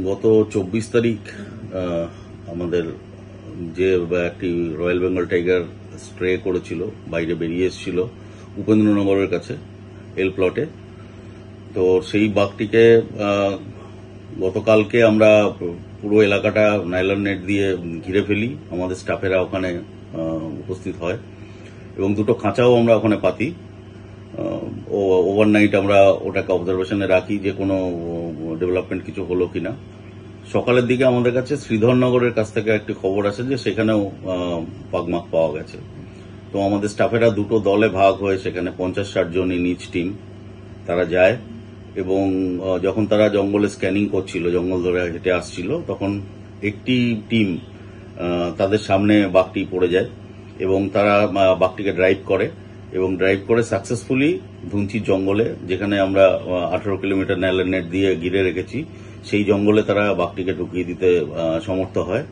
গত 24 তারিখ আমাদের যে একটি রয়্যাল বেঙ্গল টাইগার স্ট্রে করেছিল, বাইরে বেরিয়ে এসেছিল উপেন্দ্রনগরের কাছে এল প্লটে। তো সেই বাঘটিকে গতকালকে আমরা পুরো এলাকাটা নাইলন নেট দিয়ে ঘিরে ফেলি। আমাদের স্টাফেরা ওখানে উপস্থিত হয় এবং দুটো খাঁচাও আমরা ওখানে পাতি। ওভারনাইট আমরা ওটাকে অবজারভেশনে রাখি যে কোনো ডেভেলপমেন্ট কিছু হলো কিনা। সকালের দিকে আমাদের কাছে শ্রীধরনগরের কাছ থেকে একটি খবর আসে যে সেখানেও বাঘমাখ পাওয়া গেছে। তো আমাদের স্টাফেরা দুটো দলে ভাগ হয়ে সেখানে 50-60 জন ইন ইচ টিম তারা যায় এবং যখন তারা জঙ্গলে স্ক্যানিং করছিল, জঙ্গল ধরে হেঁটে আসছিল, তখন একটি টিম তাদের সামনে বাঘটি পড়ে যায় এবং তারা বাঘটিকে ড্রাইভ করে এবং ড্রাইভ করে সাকসেসফুলি ধুনচির জঙ্গলে, যেখানে আমরা 18 কিলোমিটার নাইলন নেট দিয়ে ঘিরে রেখেছি, সেই জঙ্গলে তারা বাঘটিকে ঢুকিয়ে দিতে সমর্থ হয়।